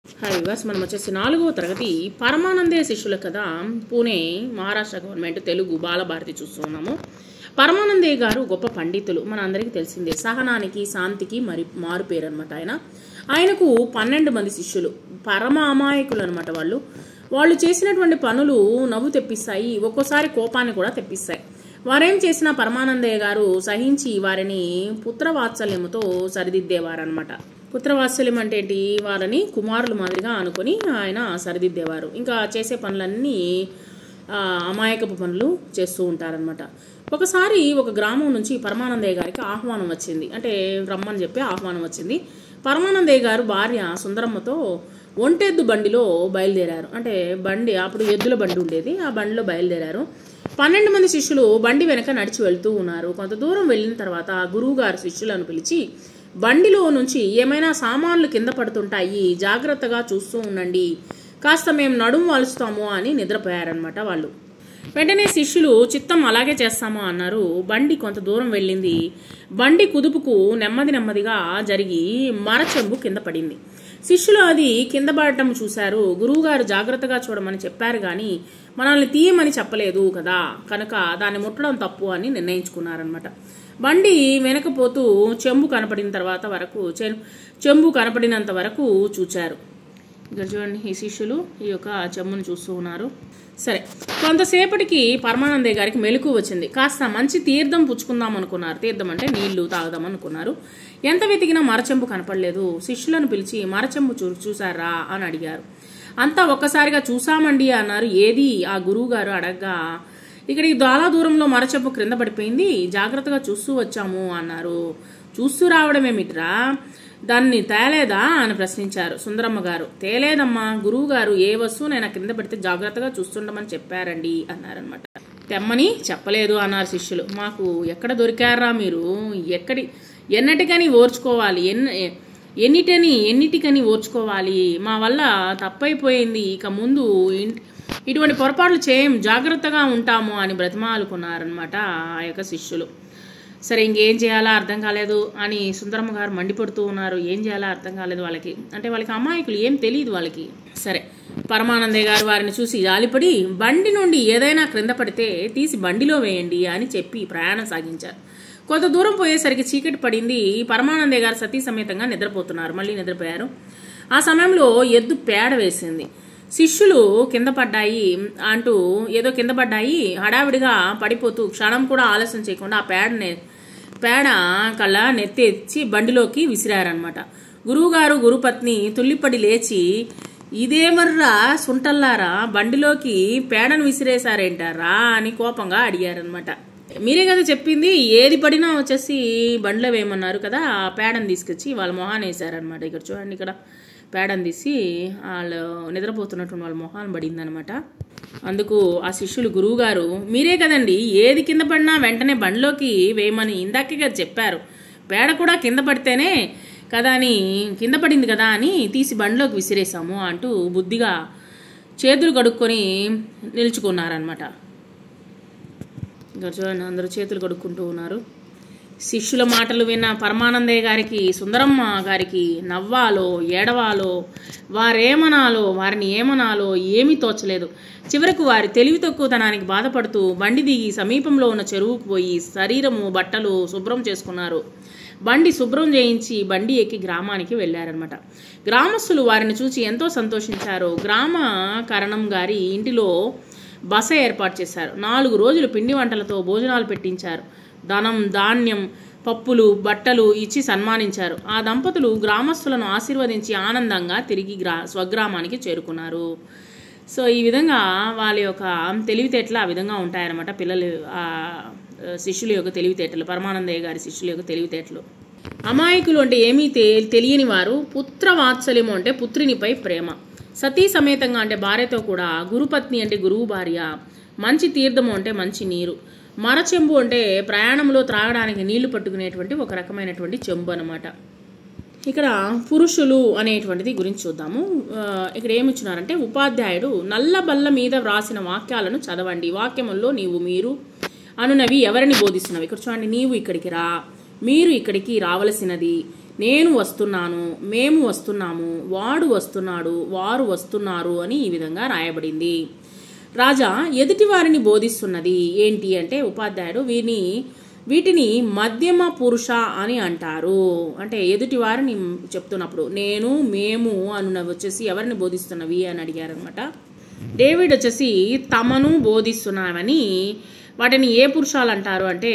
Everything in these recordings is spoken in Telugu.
హాయ్ వివాస్, మనం వచ్చేసి 4వ తరగతి పరమానందే శిష్యుల కథ, పూణే మహారాష్ట్ర గవర్నమెంట్ తెలుగు బాలభారతి చూస్తున్నాము. పరమానందే గారు గొప్ప పండితులు, మన అందరికీ తెలిసిందే. సహనానికి శాంతికి మారు పేరు అనమాట. ఆయనకు 12 మంది శిష్యులు, పరమ అమాయకులు అనమాట. వాళ్ళు చేసినటువంటి పనులు నవ్వు తెప్పిస్తాయి, ఒక్కోసారి కోపాన్ని కూడా తెప్పిస్తాయి. వారేం చేసినా పరమానందయ్య గారు సహించి వారిని పుత్రవాత్సల్యముతో సరిదిద్దేవారనమాట. పుత్రవాత్సల్యం అంటే ఏంటి? వారిని కుమారులు మాదిరిగా అనుకొని ఆయన సరిదిద్దేవారు. ఇంకా చేసే పనులన్నీ అమాయకపు పనులు చేస్తూ ఉంటారనమాట. ఒకసారి ఒక గ్రామం నుంచి పరమానందయ్య గారికి ఆహ్వానం వచ్చింది, అంటే రమ్మని చెప్పి ఆహ్వానం వచ్చింది. పరమానందయ్య గారు భార్య సుందరమ్మతో ఒంటెద్దు బండిలో బయలుదేరారు. అంటే బండి అప్పుడు ఎద్దుల బండి ఉండేది, ఆ బండిలో బయలుదేరారు. 12 మంది శిష్యులు బండి వెనక నడిచి వెళ్తూ ఉన్నారు. కొంత దూరం వెళ్ళిన తర్వాత గురువు గారు శిష్యులను పిలిచి, బండిలో నుంచి ఏమైనా సామాన్లు కింద పడుతుంటాయి, జాగ్రత్తగా చూస్తూ ఉండండి, కాస్త మేము నడుము వాలుస్తాము అని నిద్రపోయారనమాట వాళ్ళు. వెంటనే శిష్యులు చిత్తం అలాగే చేస్తాము అన్నారు. బండి కొంత దూరం వెళ్ళింది. బండి కుదుపుకు నెమ్మదిగా జరిగి మరచెంబు కింద పడింది. శిష్యులు అది కింద పడటం చూశారు. గురువుగారు జాగ్రత్తగా చూడమని చెప్పారు కానీ మనల్ని తీయమని చెప్పలేదు కదా, కనుక దాన్ని ముట్టడం తప్పు అని నిర్ణయించుకున్నారనమాట. బండి వెనకపోతూ చెంబు కనపడినంత వరకు చూచారు. ఇక్కడ చూడండి, ఈ శిష్యులు ఈ యొక్క చెంబును చూస్తూ ఉన్నారు. సరే, కొంతసేపటికి పరమానందయ్య గారికి మెలకు వచ్చింది. కాస్త మంచి తీర్థం పుచ్చుకుందాం అనుకున్నారు. తీర్థం అంటే నీళ్లు తాగుదాం అనుకున్నారు. ఎంత వెతికినా మరచెంబు కనపడలేదు. శిష్యులను పిలిచి మరచెంబు చూసారా అని అడిగారు. అంతా ఒక్కసారిగా చూసామండి అన్నారు. ఏది? ఆ గురువు గారు అడగ్గా, ఇక్కడికి చాలా దూరంలో మరచెంబు క్రింద పడిపోయింది, జాగ్రత్తగా చూస్తూ వచ్చాము అన్నారు. చూస్తూ రావడమేమిట్రా, దాన్ని తేలేదా అని ప్రశ్నించారు సుందరమ్మ గారు. తేలేదమ్మా, గురువు గారు ఏ వస్తువునైనా కింద పెడితే జాగ్రత్తగా చూస్తుండమని చెప్పారండి అన్నారనమాట. తెమ్మని చెప్పలేదు అన్నారు శిష్యులు. మాకు ఎక్కడ దొరికారా మీరు? ఎన్నిటికని ఓర్చుకోవాలి, ఎన్నిటికని ఓర్చుకోవాలి, మా వల్ల తప్పైపోయింది, ఇక ముందు ఇటువంటి పొరపాట్లు చేయం, జాగ్రత్తగా ఉంటాము అని బ్రతిమాలుకున్నారనమాట ఆ యొక్క శిష్యులు. సరే, ఇంకేం చేయాలా అర్థం కాలేదు అని సుందరమ్మ గారు మండిపడుతూ ఉన్నారు. ఏం చేయాలా అర్థం కాలేదు వాళ్ళకి, అంటే వాళ్ళకి అమాయకులు, ఏం తెలియదు వాళ్ళకి. సరే, పరమానందయ్య గారు వారిని చూసి జాలిపడి, బండి నుండి ఏదైనా క్రింద పడితే తీసి బండిలో వేయండి అని చెప్పి ప్రయాణం సాగించారు. కొంత దూరం పోయేసరికి చీకటి పడింది. పరమానందయ్య గారు సతీ సమేతంగా నిద్రపోతున్నారు. మళ్ళీ నిద్రపోయారు. ఆ సమయంలో ఎద్దు పేడ వేసింది. శిష్యులు కింద పడ్డాయి అంటూ ఏదో కింద పడ్డాయి, హడావిడిగా పడిపోతూ క్షణం కూడా ఆలస్యం చేయకుండా ఆ పేడ కళ్ళ నెత్తెచ్చి బండిలోకి విసిరారనమాట. గురువుగారు గురుపత్ని తుల్లిపడి లేచి, ఇదేమర్రా సుంటల్లారా, బండిలోకి పేడను విసిరేశారేంటారా అని కోపంగా అడిగారనమాట. మీరే కదా చెప్పింది, ఏది పడినా వచ్చేసి బండిలో వేయమన్నారు కదా, ఆ పేడను తీసుకొచ్చి వాళ్ళ మొహాన్ని వేశారనమాట. ఇక్కడ చూడండి, ఇక్కడ పేడను తీసి వాళ్ళు నిద్రపోతున్నటువంటి వాళ్ళ మొహాన్ని పడిందనమాట. అందుకు ఆ శిష్యులు, గురువుగారు మీరే కదండి ఏది కింద పడినా వెంటనే బండిలోకి వేయమని ఇందాకే కదా చెప్పారు, పేడ కూడా కింద పడితేనే కదా అని, కింద పడింది కదా అని తీసి బండిలోకి విసిరేసాము అంటూ బుద్ధిగా చేతులు కడుక్కొని నిల్చుకున్నారనమాట. ఇంకా చూడండి, అందరూ చేతులు కడుక్కుంటూ ఉన్నారు. శిష్యుల మాటలు విన్న పరమానందయ్య గారికి, సుందరమ్మ గారికి నవ్వాలో ఏడవాలో, వారిని ఏమనాలో ఏమీ తోచలేదు. చివరకు వారి తెలివి తక్కువతనానికి బాధపడుతూ బండి దిగి సమీపంలో ఉన్న చెరువుకు పోయి శరీరము బట్టలు శుభ్రం చేసుకున్నారు. బండి శుభ్రం చేయించి బండి ఎక్కి గ్రామానికి వెళ్ళారనమాట. గ్రామస్తులు వారిని చూసి ఎంతో సంతోషించారు. గ్రామ కరణం గారి ఇంటిలో బస ఏర్పాటు చేశారు. 4 రోజులు పిండి వంటలతో భోజనాలు పెట్టించారు. ధనం, ధాన్యం, పప్పులు, బట్టలు ఇచ్చి సన్మానించారు. ఆ దంపతులు గ్రామస్తులను ఆశీర్వదించి ఆనందంగా తిరిగి స్వగ్రామానికి చేరుకున్నారు. సో ఈ విధంగా వాళ్ళ యొక్క తెలివితేటలు ఆ విధంగా ఉంటాయన్నమాట. శిష్యుల యొక్క తెలివితేటలు, పరమానందయ్య గారి శిష్యుల యొక్క తెలివితేటలు. అమాయకులు అంటే ఏమీ తెలియని వారు, పుత్రవాత్సల్యము అంటే పుత్రునిపై ప్రేమ, సతీ సమేతంగా అంటే భార్యతో కూడా, గురుపత్ని అంటే గురువు భార్య, మంచి తీర్థము అంటే మంచి నీరు, మరచెంబు అంటే ప్రయాణంలో త్రాగడానికి నీళ్లు పట్టుకునేటువంటి ఒక రకమైనటువంటి చెంబు అనమాట. ఇక్కడ పురుషులు అనేటువంటిది గురించి చూద్దాము. ఇక్కడ ఏమిచ్చినారంటే, ఉపాధ్యాయుడు నల్ల బల్ల మీద వ్రాసిన వాక్యాలను చదవండి, వాక్యముల్లో నీవు మీరు అనునవి ఎవరిని బోధిస్తున్నవి. ఇక్కడ చూడండి, నీవు ఇక్కడికి రా, మీరు ఇక్కడికి రావలసినది, నేను వస్తున్నాను, మేము వస్తున్నాము, వాడు వస్తున్నాడు, వారు వస్తున్నారు అని ఈ విధంగా రాయబడింది. రాజా ఎదుటి వారిని బోధిస్తున్నది ఏంటి అంటే ఉపాధ్యాయుడు వీటిని మధ్యమ పురుష అని అంటారు. అంటే ఎదుటి వారిని చెప్తున్నప్పుడు నేను, మేము అనున్నవి వచ్చేసి ఎవరిని బోధిస్తున్నవి అని అడిగారనమాట. డేవిడ్ వచ్చేసి తమను బోధిస్తున్నామని వాటిని ఏ పురుషాలు అంటారు అంటే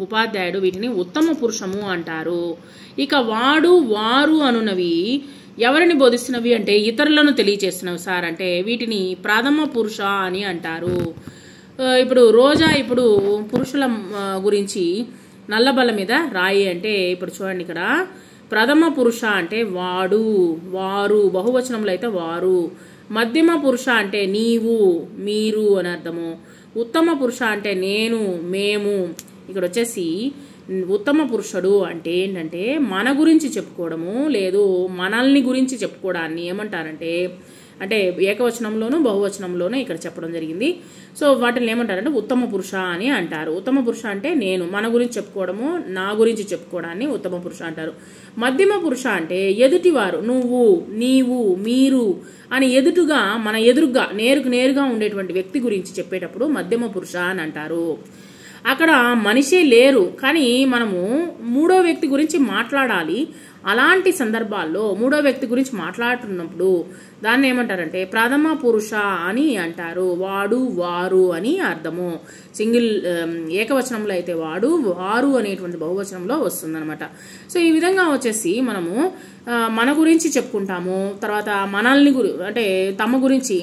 ఉపాధ్యాయుడు వీటిని ఉత్తమ పురుషము అంటారు. ఇక వాడు, వారు అనున్నవి ఎవరిని బోధిస్తున్నవి అంటే ఇతరులను తెలియచేస్తున్నవి సార్ అంటే వీటిని ప్రథమ పురుష అని అంటారు. ఇప్పుడు రోజా ఇప్పుడు పురుషుల గురించి నల్లబల్ల మీద రాయి అంటే ఇప్పుడు చూడండి ఇక్కడ ప్రథమ పురుష అంటే వాడు, వారు, బహువచనంలో అయితే వారు, మధ్యమ పురుష అంటే నీవు, మీరు అని అర్థము, ఉత్తమ పురుష అంటే నేను, మేము. ఇక్కడ వచ్చేసి ఉత్తమ పురుషుడు అంటే ఏంటంటే మన గురించి చెప్పుకోవడము, లేదు మనల్ని గురించి చెప్పుకోవడాన్ని ఏమంటారంటే అంటే ఏకవచనంలోనూ బహువచనంలోనూ ఇక్కడ చెప్పడం జరిగింది. సో వాటిని ఏమంటారంటే ఉత్తమ పురుష అని అంటారు. ఉత్తమ పురుష అంటే నేను, మన గురించి చెప్పుకోవడము, నా గురించి చెప్పుకోవడాన్ని ఉత్తమ పురుష అంటారు. మధ్యమ పురుష అంటే ఎదుటివారు, నువ్వు, నీవు, మీరు అని ఎదురుగా మన ఎదురుగా నేరుగా ఉండేటువంటి వ్యక్తి గురించి చెప్పేటప్పుడు మధ్యమ పురుష అని అంటారు. అక్కడ మనిషే లేరు కానీ మనము మూడో వ్యక్తి గురించి మాట్లాడాలి. అలాంటి సందర్భాల్లో మూడో వ్యక్తి గురించి మాట్లాడుతున్నప్పుడు దాన్ని ఏమంటారంటే ప్రథమ పురుష అని అంటారు. వాడు, వారు అని అర్థము. సింగిల్ ఏకవచనంలో అయితే వాడు, వారు అనేటువంటి బహువచనంలో వస్తుందన్నమాట. సో ఈ విధంగా వచ్చేసి మనము మన గురించి చెప్పుకుంటాము. తర్వాత మనల్ని అంటే తమ గురించి,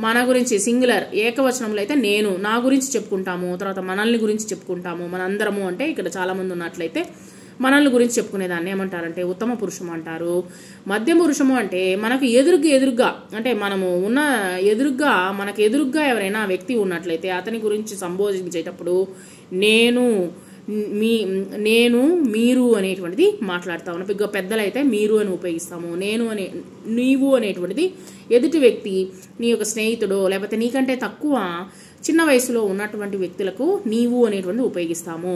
మన గురించి సింగులర్ ఏకవచనంలో అయితే నేను, నా గురించి చెప్పుకుంటాము. తర్వాత మనల్ని గురించి చెప్పుకుంటాము. మనందరము అంటే ఇక్కడ చాలా మంది ఉన్నట్లయితే మనల్ని గురించి చెప్పుకునేదాన్ని ఏమంటారంటే ఉత్తమ పురుషము అంటారు. మధ్య పురుషము అంటే మనకు ఎదురుగా అంటే మనము ఉన్న మనకు ఎదురుగా ఎవరైనా వ్యక్తి ఉన్నట్లయితే అతని గురించి సంబోధించేటప్పుడు నేను, మీరు అనేటువంటిది మాట్లాడతాము. పెద్దలైతే మీరు అని ఉపయోగిస్తాము. నీవు అనేటువంటిది ఎదుటి వ్యక్తి, నీ యొక్క స్నేహితుడు లేకపోతే నీకంటే తక్కువ చిన్న వయసులో ఉన్నటువంటి వ్యక్తులకు నీవు అనేటువంటిది ఉపయోగిస్తాము,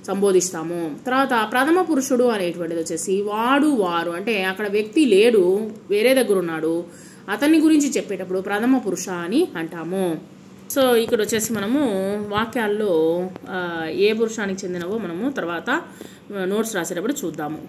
సంబోధిస్తాము. తర్వాత ప్రథమ పురుషుడు అనేటువంటిది వచ్చేసి వాడు, వారు అంటే అక్కడ వ్యక్తి లేడు, వేరే దగ్గర ఉన్నాడు, అతని గురించి చెప్పేటప్పుడు ప్రథమ పురుష అని అంటాము. సో ఇక్కడ వచ్చేసి మనము వాక్యాల్లో ఏ పురుషానికి చెందినవో మనము తర్వాత నోట్స్ రాసేటప్పుడు చూద్దాము.